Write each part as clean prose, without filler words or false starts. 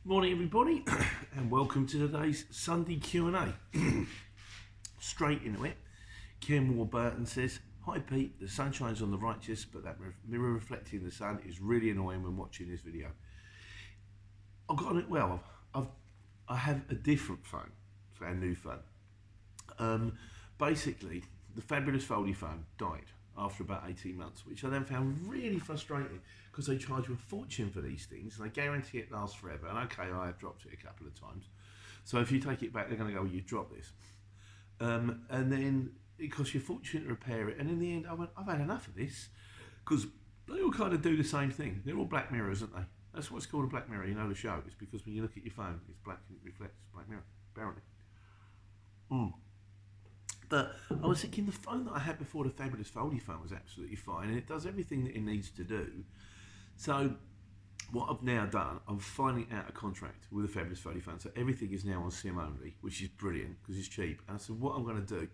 Morning everybody and welcome to today's Sunday Q&A. Straight into it. Kim Warburton says, "Hi Pete, the sun shines on the righteous, but that mirror reflecting the sun is really annoying when watching this video." I've got it well. I have a different phone, so a new phone. Basically, the fabulous foldy phone died after about 18 months, which I then found really frustrating because they charge you a fortune for these things and they guarantee it lasts forever. And okay, I have dropped it a couple of times. So if you take it back, they're going to go, "Well, you dropped this." And then it costs you a fortune to repair it. And in the end, I went, "I've had enough of this," because they all kind of do the same thing. They're all black mirrors, aren't they? That's what's called a black mirror, you know, the show. It's because when you look at your phone, it's black and it reflects black mirror, apparently. But I was thinking the phone that I had before, the fabulous foldy phone, was absolutely fine and it does everything that it needs to do. So what I've now done, I'm finding out a contract with the fabulous foldy phone. So everything is now on SIM only, which is brilliant because it's cheap. And I said, what I'm going to do,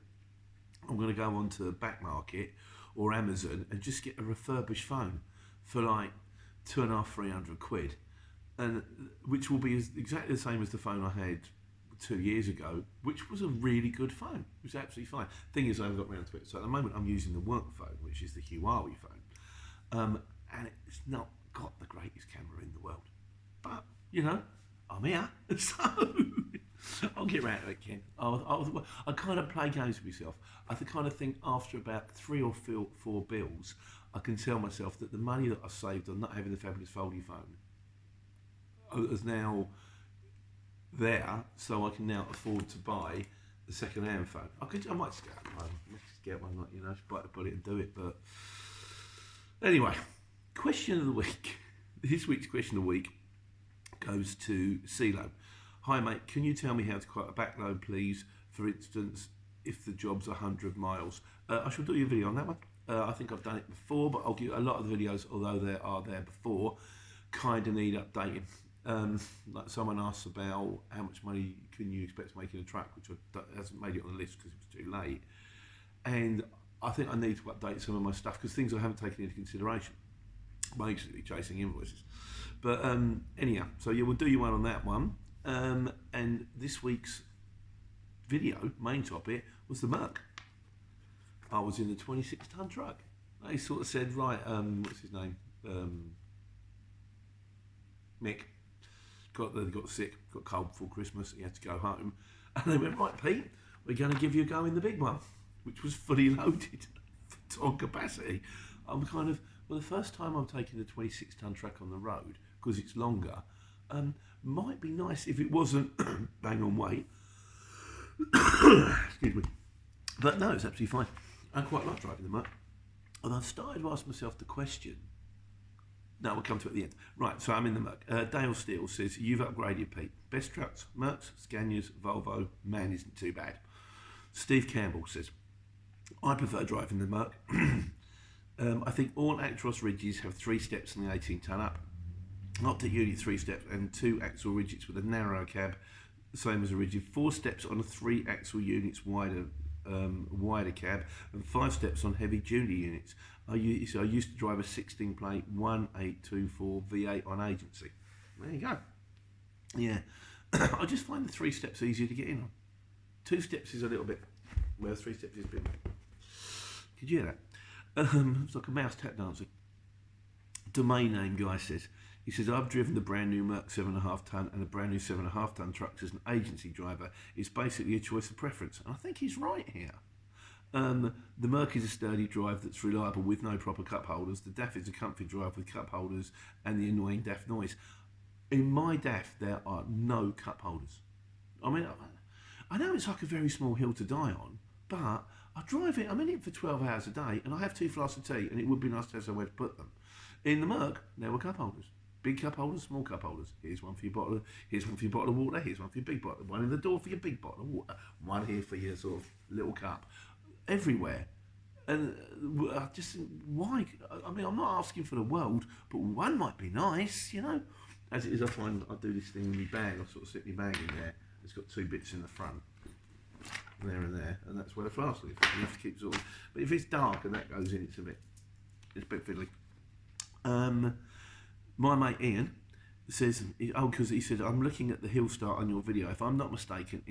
I'm going to go onto the back market or Amazon and just get a refurbished phone for like £250–300, and which will be exactly the same as the phone I had 2 years ago, which was a really good phone. It was absolutely fine. Thing is, I haven't got around to it. So at the moment, I'm using the work phone, which is the Huawei phone, and it's not got the greatest camera in the world. But you know, I'm here, so I'll get around to it, Ken. I kind of play games with myself. I kind of think after about 3 or 4 bills, I can tell myself that the money that I saved on not having the fabulous foldy phone is now there, so I can now afford to buy the second-hand phone. I might just get one, like, you know, bite the bullet and do it. But anyway, question of the week. This week's question of the week goes to CeeLo. "Hi mate, can you tell me how to quote a backload, please? For instance, if the job's 100 miles. I shall do you a video on that one. I think I've done it before, but I'll give a lot of the videos, although they are there before, kind of need updating. Like someone asked about how much money can you expect to make in a truck, which hasn't made it on the list because it was too late. And I think I need to update some of my stuff because things I haven't taken into consideration, basically chasing invoices. But anyhow, so yeah, we'll do you one on that one. And this week's video, main topic, was the Merc. I was in the 26-ton truck. They sort of said, right, what's his name? Mick. Got sick, got cold before Christmas, he had to go home. And they went, "Right, Pete, we're going to give you a go in the big one," which was fully loaded on capacity. I'm kind of, well, the first time I'm taking the 26-ton truck on the road, because it's longer, might be nice if it wasn't bang on weight. Excuse me. But no, it's absolutely fine. I quite like driving the Merc. And I've started to ask myself the question. No, we'll come to it at the end. Right, so I'm in the Merc. Dale Steele says, "You've upgraded, Pete. Best trucks, Mercs, Scanias, Volvo. Man, isn't too bad." Steve Campbell says, "I prefer driving the Merc. I think all Actros ridges have 3 steps on the 18-ton up. Optic unit 3 steps and 2 axle ridges with a narrow cab, the same as a rigid. 4 steps on a 3 axle units wider cab, and 5 steps on heavy duty units. I used to drive a 16 plate 1824 V8 on agency." There you go. Yeah. I just find the 3 steps easier to get in on. 2 steps is a little bit, well, 3 steps is a bit. Could you hear that? It's like a mouse tap dancing. Domain name guy says, he says, "I've driven the brand new Merc 7.5 ton and a brand new 7.5 ton trucks as an agency driver. It's basically a choice of preference." And I think he's right here. The Merc is a sturdy drive that's reliable with no proper cup holders. The DAF is a comfy drive with cup holders and the annoying DAF noise. In my DAF, there are no cup holders. I mean, I know it's like a very small hill to die on, but I drive it, I'm in it for 12 hours a day, and I have 2 flasks of tea, and it would be nice to have somewhere to put them. In the Merc, there were cup holders. Big cup holders, small cup holders. Here's one for your bottle. Here's one for your bottle of water. Here's one for your big bottle. One in the door for your big bottle of water. One here for your sort of little cup. Everywhere. And I just think, why? I mean, I'm not asking for the world, but one might be nice, you know. As it is, I find I do this thing in my bag. I sort of stick my bag in there. It's got 2 bits in the front, there and there, and that's where the flask lives. You have to keep sort of. But if it's dark and that goes in, it's a bit fiddly. My mate Ian says, oh, because he said, I'm looking at the hill start on your video. If I'm not mistaken,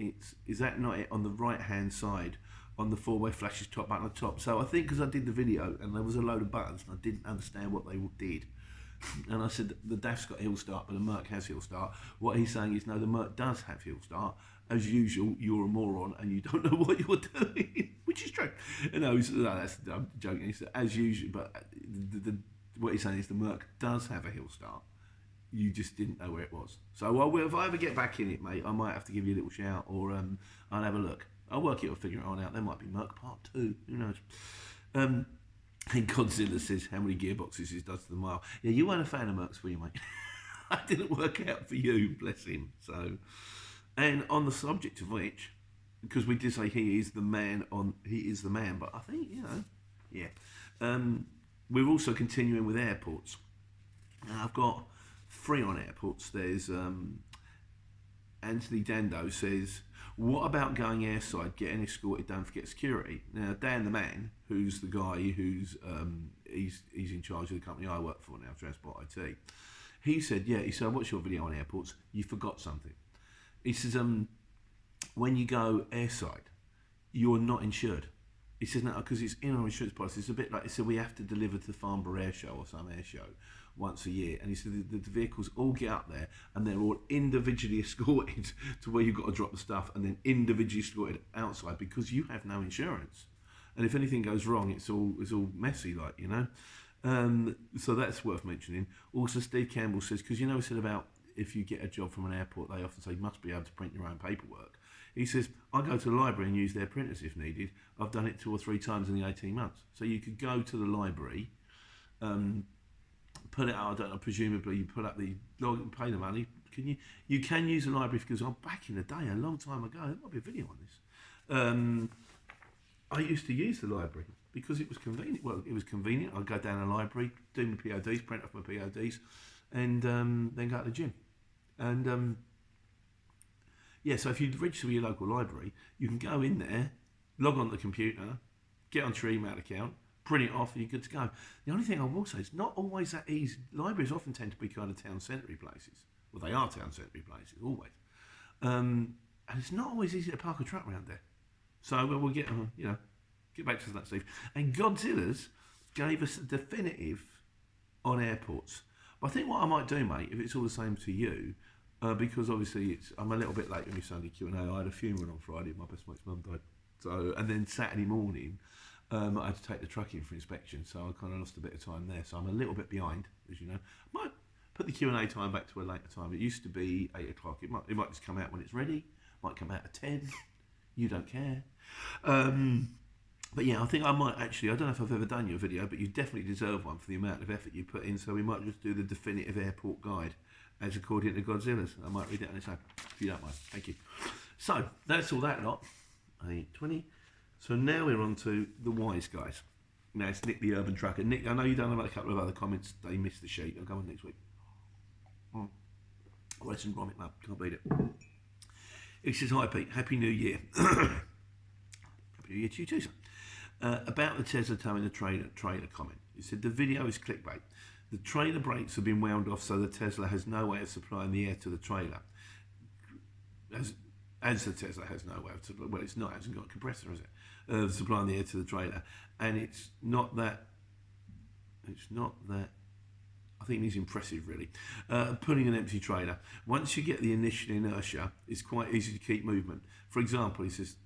is that not it on the right hand side on the four-way flashes top button at the top? So I think because I did the video and there was a load of buttons and I didn't understand what they all did. And I said the DAF's got hill start, but the Merc has hill start. What he's saying is no, the Merc does have hill start. As usual, you're a moron and you don't know what you're doing, which is true. No, that's I'm joking. He said, as usual, but what he's saying is the Merc does have a hill start. You just didn't know where it was. So if I ever get back in it, mate, I might have to give you a little shout, or I'll have a look. I'll work it or figure it on out. There might be Merc Part 2. Who knows? And Godzilla says how many gearboxes he does to the mile. Yeah, you weren't a fan of Mercs, were you, mate? That didn't work out for you, bless him. So, and on the subject of which, because we did say he is the man, but I think, yeah. We're also continuing with airports. Now, I've got 3 on airports. There's Anthony Dando says, what about going airside, getting escorted, don't forget security? Now, Dan the man, who's the guy who's he's in charge of the company I work for now, Transport IT, he said, what's your video on airports? You forgot something. He says, when you go airside, you're not insured. He says, no, because it's in our insurance policy. It's a bit like, he said, we have to deliver to Farnborough Air Show or some air show once a year. And he said, the vehicles all get up there and they're all individually escorted to where you've got to drop the stuff and then individually escorted outside because you have no insurance. And if anything goes wrong, it's all messy, like, you know. So that's worth mentioning. Also, Steve Campbell says, because we said about if you get a job from an airport, they often say you must be able to print your own paperwork. He says, I go to the library and use their printers if needed. I've done it 2 or 3 times in the 18 months. So you could go to the library, put it out, I don't know, presumably you put up the log, pay the money. You can use the library because back in the day, a long time ago, there might be a video on this. I used to use the library because it was convenient. Well, it was convenient. I'd go down the library, do my PODs, print off my PODs, and then go to the gym. And so if you register with your local library, you can go in there, log on the computer, get onto your email account, print it off, and you're good to go. The only thing I will say is not always that easy. Libraries often tend to be kind of town centre places. Well, they are town centre places, always. And it's not always easy to park a truck around there. So we'll get back to that, Steve. And Godzilla's gave us a definitive on airports. But I think what I might do, mate, if it's all the same to you, because obviously I'm a little bit late with my Sunday Q&A. I had a funeral on Friday. My best mate's mum died. So, and then Saturday morning, I had to take the truck in for inspection. So I kind of lost a bit of time there. So I'm a little bit behind, as you know. Might put the Q&A time back to a later time. It used to be 8 o'clock. It might just come out when it's ready. Might come out at 10. You don't care. But yeah, I think I might actually, I don't know if I've ever done your video, but you definitely deserve one for the amount of effort you put in. So we might just do the definitive airport guide as according to Godzilla's. I might read it on its own, if you don't mind. Thank you. So that's all that lot. 8:20. So now we're on to the wise guys. Now it's Nick the Urban Trucker. Nick, I know you've done a couple of other comments. They missed the sheet. I'll go on next week. Well, that's some grommet, love. Can't beat it. He says, hi Pete, Happy New Year. Happy New Year to you too, sir. About the Tesla towing the trailer comment. He said, the video is clickbait. The trailer brakes have been wound off so the Tesla has no way of supplying the air to the trailer. As the Tesla has no way of supplying, well, it's not, it hasn't got a compressor, is it? Supplying the air to the trailer. And it's not that, I think it's impressive, really. Pulling an empty trailer. Once you get the initial inertia, it's quite easy to keep movement. For example, he says,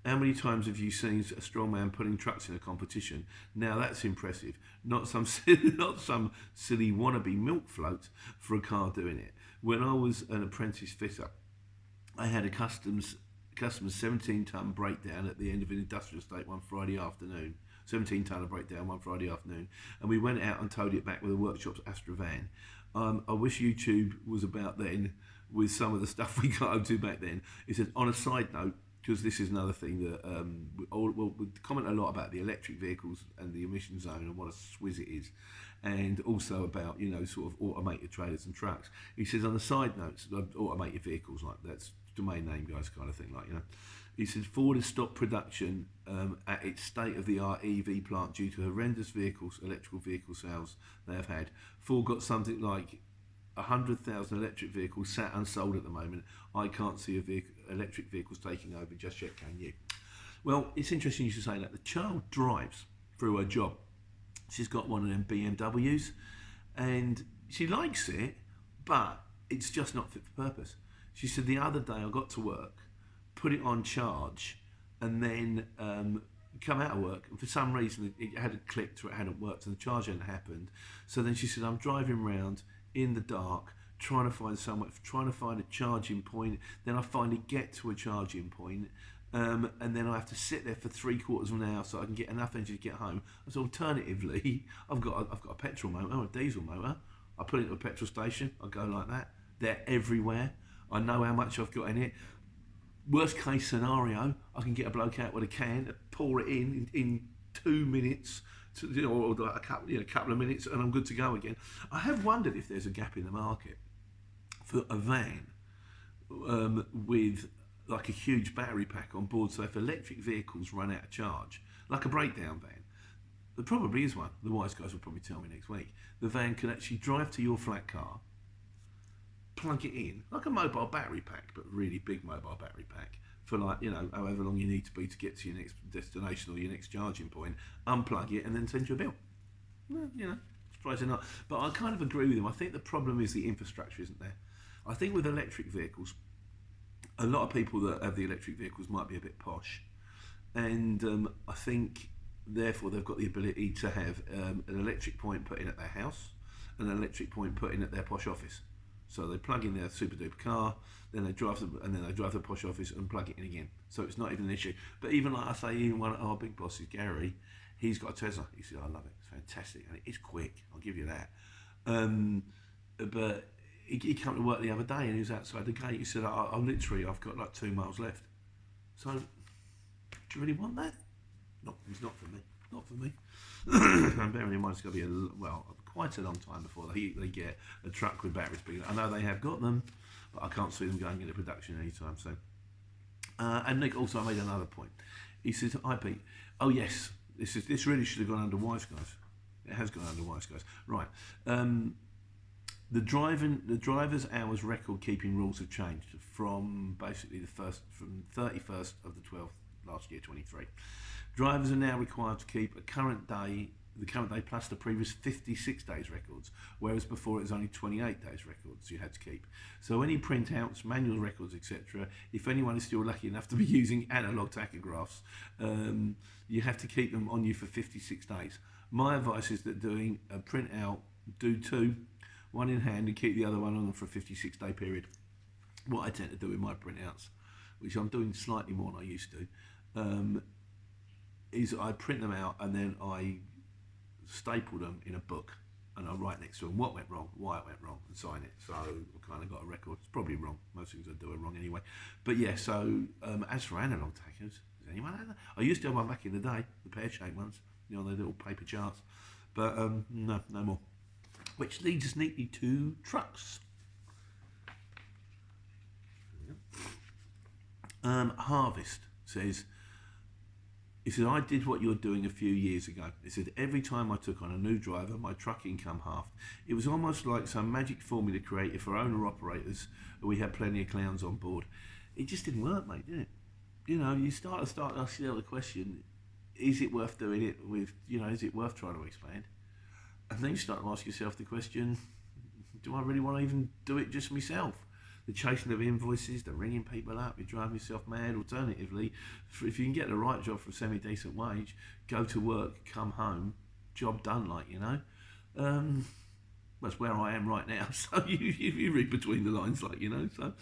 how many times have you seen a strong man pulling trucks in a competition? Now that's impressive. Not some silly wannabe milk float for a car doing it. When I was an apprentice fitter, I had a customer's 17-ton breakdown at the end of an industrial estate one Friday afternoon. 17-tonner breakdown one Friday afternoon, and we went out and towed it back with a workshop's Astra van. I wish YouTube was about then with some of the stuff we got to back then. He said, on a side note, because this is another thing that we comment a lot about the electric vehicles and the emission zone and what a swizz it is, and also about sort of automated trailers and trucks. He says on the side notes, automated vehicles, like that's domain name guys kind of thing, like He said Ford has stopped production at its state-of-the-art EV plant due to horrendous electrical vehicle sales they have had. Ford got something like 100,000 electric vehicles sat unsold at the moment. I can't see electric vehicles taking over just yet, can you? Well, it's interesting you should say that. The child drives through her job. She's got one of them BMWs, and she likes it, but it's just not fit for purpose. She said the other day I got to work, put it on charge, and then come out of work, and for some reason it hadn't clicked or it hadn't worked and the charge hadn't happened. So then she said, I'm driving around in the dark trying to find a charging point. Then I finally get to a charging point, and then I have to sit there for 3/4 of an hour so I can get enough energy to get home. So alternatively, I've got a petrol motor, a diesel motor. I put it into a petrol station, I go like that. They're everywhere. I know how much I've got in it. Worst case scenario, I can get a bloke out with a can, pour it in 2 minutes, or a couple of minutes, and I'm good to go again. I have wondered if there's a gap in the market for a van with like a huge battery pack on board. So if electric vehicles run out of charge, like a breakdown van, there probably is one. The wise guys will probably tell me next week. The van can actually drive to your flat car, plug it in like a mobile battery pack, but really big mobile battery pack for however long you need to be to get to your next destination or your next charging point. Unplug it and then send you a bill. Well, surprisingly not. But I kind of agree with him. I think the problem is the infrastructure isn't there. I think with electric vehicles, a lot of people that have the electric vehicles might be a bit posh, and I think therefore they've got the ability to have an electric point put in at their house and an electric point put in at their posh office. So they plug in their super duper car, then they drive to the posh office and plug it in again. So it's not even an issue. But even like I say, even one of our big bosses, Gary, he's got a Tesla. He said, I love it. It's fantastic. And it is quick. I'll give you that. But he came to work the other day and he was outside the gate. He said, I've got like 2 miles left. So, do you really want that? No, it's not for me. Not for me. And bearing in mind it's going to be quite a long time before they get a truck with batteries big enough. I know they have got them, but I can't see them going into production anytime soon. And Nick also made another point. He says, "Hi Pete. Oh yes, this really should have gone under Wise Guys. It has gone under Wise Guys, right? The driver's hours record keeping rules have changed from basically from 31st of the 12th last year, 23. Drivers are now required to keep the current day plus the previous 56 days records, whereas before it was only 28 days records you had to keep. So any printouts, manual records, etc., if anyone is still lucky enough to be using analog tachographs, you have to keep them on you for 56 days. My advice is that doing a printout, do 2, one in hand and keep the other one on for a 56-day period. What I tend to do with my printouts, which I'm doing slightly more than I used to, is I print them out and then I staple them in a book and I write next to them what went wrong, why it went wrong, and sign it. So I've kind of got a record. It's probably wrong. Most things I do are wrong anyway. But yeah, so as for analog tachos, does anyone have that? I used to have one back in the day, the pear-shaped ones, the little paper charts. But no more. Which leads us neatly to trucks. Harvest says, he said, I did what you're doing a few years ago. He said, every time I took on a new driver, my truck income halved. It was almost like some magic formula created for owner-operators. We had plenty of clowns on board. It just didn't work, mate, did it? You start asking yourself the question, is it worth doing it with, is it worth trying to expand? And then you start to ask yourself the question, do I really want to even do it just myself? The chasing of invoices, the ringing people up, you're driving yourself mad. Alternatively, if you can get the right job for a semi-decent wage, go to work, come home, job done, that's where I am right now. So you read between the lines, So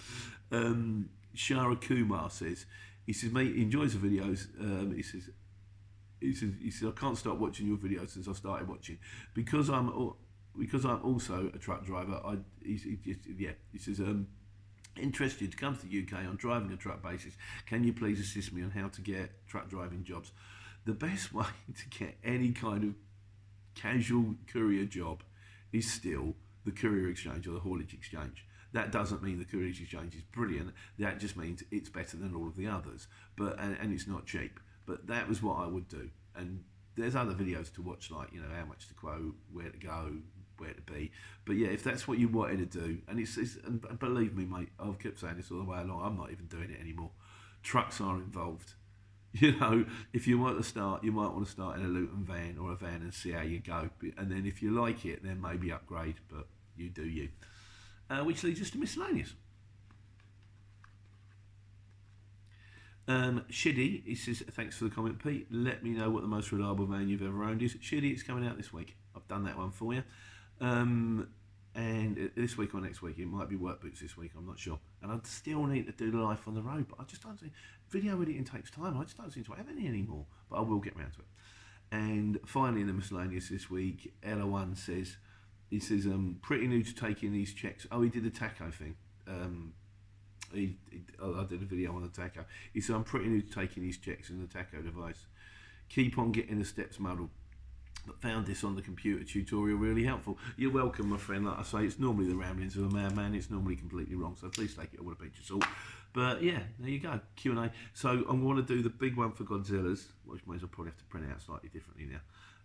Shara Kumar says, he says, mate, he enjoys the videos. He says, I can't stop watching your videos since I started watching because I'm also a truck driver. He says, interested to come to the UK on driving a truck basis. Can you please assist me on how to get truck driving jobs? The best way to get any kind of casual courier job is still the courier exchange or the haulage exchange. That doesn't mean the courier exchange is brilliant. That just means it's better than all of the others. And it's not cheap. But that was what I would do. And there's other videos to watch, how much to quote, where to go, where to be. But yeah, if that's what you wanted to do, and and believe me, mate, I've kept saying this all the way along. I'm not even doing it anymore. Trucks are involved. You know, if you want to start, you might want to start in a Luton van or a van and see how you go. And then if you like it, then maybe upgrade. But you do you. Which leads us to miscellaneous. Shiddy, he says, thanks for the comment, Pete. Let me know what the most reliable van you've ever owned is. Shiddy, it's coming out this week. I've done that one for you. And this week or next week, it might be work boots this week, I'm not sure. And I still need to do the life on the road, but I just don't see, video editing takes time. I just don't seem to have any anymore, but I will get around to it. And finally, in the miscellaneous this week, Ella1 says, he says, pretty new to taking these checks. Oh, he did the taco thing. I did a video on the taco. He said, I'm pretty new to taking these checks in the taco device. Keep on getting the steps muddled. But found this on the computer tutorial really helpful. You're welcome, my friend. Like I say, it's normally the ramblings of a madman. It's normally completely wrong, so please take it with a pinch of salt. But yeah, there you go, Q&A. So I'm going to do the big one for Godzilla's, which means I'll probably have to print it out slightly differently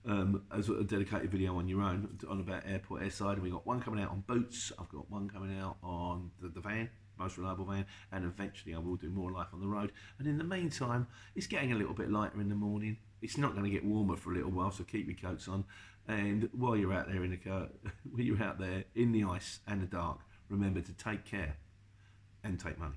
now. As a dedicated video on your own, on about airport airside. And we've got one coming out on boots. I've got one coming out on the van, most reliable van, and eventually I will do more life on the road. And in the meantime, it's getting a little bit lighter in the morning. It's not going to get warmer for a little while, so keep your coats on. And while you're out there in the car, when you're out there in the ice and the dark, remember to take care and take money.